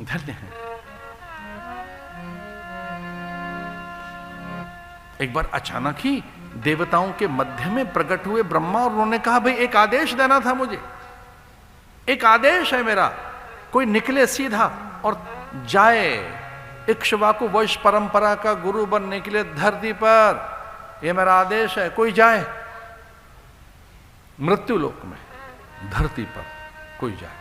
धन्य है। एक बार अचानक ही देवताओं के मध्य में प्रकट हुए ब्रह्मा और उन्होंने कहा भाई एक आदेश देना था मुझे, एक आदेश है मेरा, कोई निकले सीधा और जाए इक्ष्वाकु वैश्य परंपरा का गुरु बनने के लिए धरती पर, यह मेरा आदेश है, कोई जाए मृत्यु लोक में, धरती पर कोई जाए।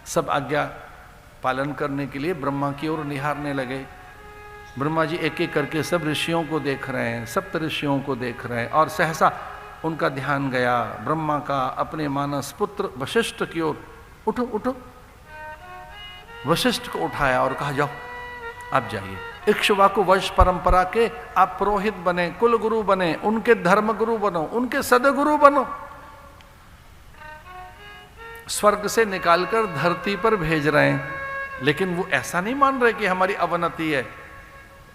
सब आज्ञा पालन करने के लिए ब्रह्मा की ओर निहारने लगे। ब्रह्मा जी एक एक करके सब ऋषियों को देख रहे हैं, सप्त ऋषियों को देख रहे हैं, और सहसा उनका ध्यान गया ब्रह्मा का अपने मानस पुत्र वशिष्ठ की ओर। उठो उठो, वशिष्ठ को उठाया और कहा जाओ आप जाइए, इक्ष्वाकु वंश परंपरा के आप पुरोहित बने, कुल गुरु बने, उनके धर्म गुरु बनो, उनके सदगुरु बनो। स्वर्ग से निकालकर धरती पर भेज रहे हैं, लेकिन वो ऐसा नहीं मान रहे कि हमारी अवनति है,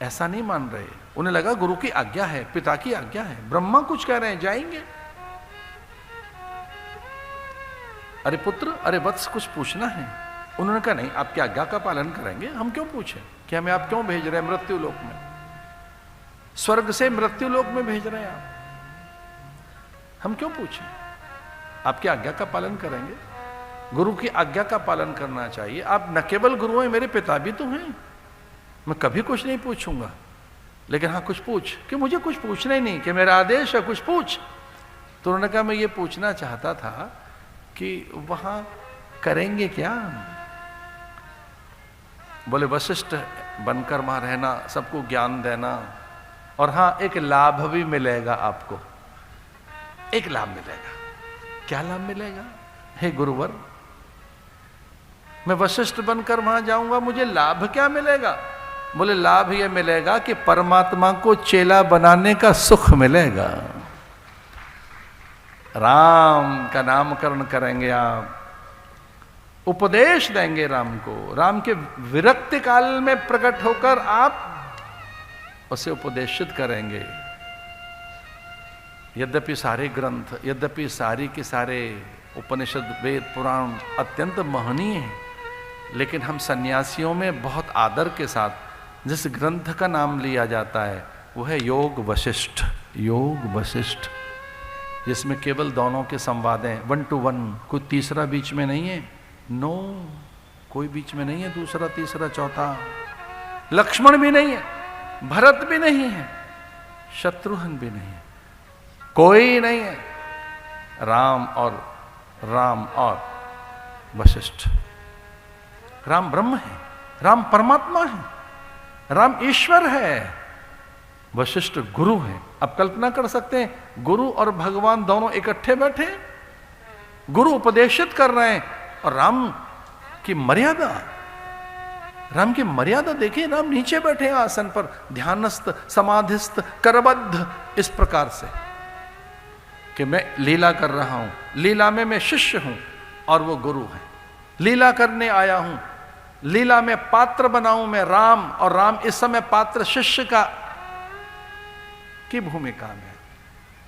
ऐसा नहीं मान रहे। उन्हें लगा गुरु की आज्ञा है, पिता की आज्ञा है, ब्रह्मा कुछ कह रहे हैं जाएंगे। अरे पुत्र, अरे वत्स, कुछ पूछना है? उन्होंने कहा नहीं, आपकी आज्ञा का पालन करेंगे, हम क्यों पूछें कि हमें आप क्यों भेज रहे हैं मृत्यु लोक में, स्वर्ग से मृत्यु लोक में भेज रहे हैं आप, हम क्यों पूछें, आपकी आज्ञा का पालन करेंगे। गुरु की आज्ञा का पालन करना चाहिए। आप न केवल गुरु हैं, मेरे पिता भी तो हैं, मैं कभी कुछ नहीं पूछूंगा, लेकिन हाँ कुछ पूछ, कि मुझे कुछ पूछना ही नहीं, कि मेरा आदेश है कुछ पूछ। तो उन्होंने कहा मैं ये पूछना चाहता था कि वहां करेंगे क्या। बोले वशिष्ठ बनकर वहां रहना, सबको ज्ञान देना, और हाँ एक लाभ भी मिलेगा आपको, एक लाभ मिलेगा। क्या लाभ मिलेगा? हे गुरुवर, मैं वशिष्ठ बनकर वहां जाऊंगा, मुझे लाभ क्या मिलेगा? बोले लाभ यह मिलेगा कि परमात्मा को चेला बनाने का सुख मिलेगा। राम का नामकरण करेंगे आप, उपदेश देंगे राम को, राम के विरक्ति काल में प्रकट होकर आप उसे उपदेशित करेंगे। यद्यपि सारे ग्रंथ, यद्यपि सारी के सारे उपनिषद वेद पुराण अत्यंत महनीय हैं, लेकिन हम सन्यासियों में बहुत आदर के साथ जिस ग्रंथ का नाम लिया जाता है वो है योग वशिष्ठ। योग वशिष्ठ, जिसमें केवल दोनों के संवाद हैं, 1 to 1, कोई तीसरा बीच में नहीं है। नो, कोई बीच में नहीं है, दूसरा तीसरा चौथा। लक्ष्मण भी नहीं है, भरत भी नहीं है, शत्रुघ्न भी नहीं है, कोई नहीं है। राम और वशिष्ठ। राम ब्रह्म है, राम परमात्मा है, राम ईश्वर है, वशिष्ठ गुरु है। अब कल्पना कर सकते हैं गुरु और भगवान दोनों इकट्ठे बैठे, गुरु उपदेशित कर रहे हैं, और राम की मर्यादा, राम की मर्यादा देखिए, राम नीचे बैठे हैं आसन पर, ध्यानस्थ समाधिस्थ करबद्ध, इस प्रकार से कि मैं लीला कर रहा हूं, लीला में मैं शिष्य हूं और वो गुरु है। लीला करने आया हूं, लीला में पात्र बनाऊं मैं राम, और राम इस समय पात्र शिष्य की भूमिका में।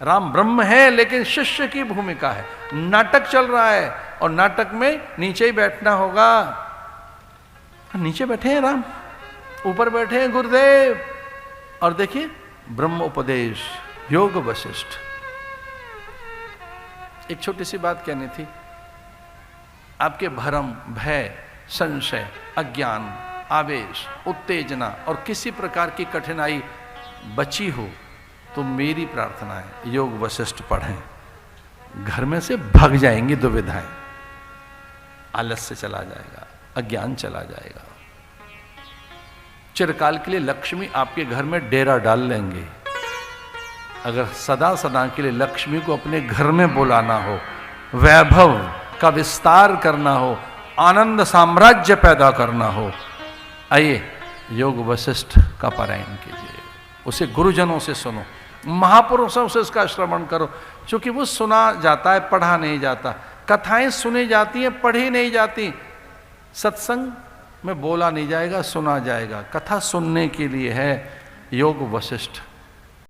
राम ब्रह्म है लेकिन शिष्य की भूमिका है। नाटक चल रहा है और नाटक में नीचे ही बैठना होगा। नीचे बैठे हैं राम, ऊपर बैठे हैं गुरुदेव, और देखिए ब्रह्म उपदेश, योग वशिष्ठ। एक छोटी सी बात कहनी थी, आपके भरम, भय, संशय, अज्ञान, आवेश, उत्तेजना और किसी प्रकार की कठिनाई बची हो तो मेरी प्रार्थना है योग वशिष्ठ पढ़ें, घर में से भाग जाएंगी दुविधाएं, आलस्य चला जाएगा, अज्ञान चला जाएगा। चिरकाल के लिए लक्ष्मी आपके घर में डेरा डाल लेंगे। अगर सदा सदा के लिए लक्ष्मी को अपने घर में बुलाना हो, वैभव का विस्तार करना हो, आनंद साम्राज्य पैदा करना हो, आइए योग वशिष्ठ का पारायण कीजिए, उसे गुरुजनों से सुनो, महापुरुषों से उसका श्रवण करो, क्योंकि वो सुना जाता है, पढ़ा नहीं जाता। कथाएं सुनी जाती हैं, पढ़ी नहीं जाती। सत्संग में बोला नहीं जाएगा, सुना जाएगा। कथा सुनने के लिए है योग वशिष्ठ।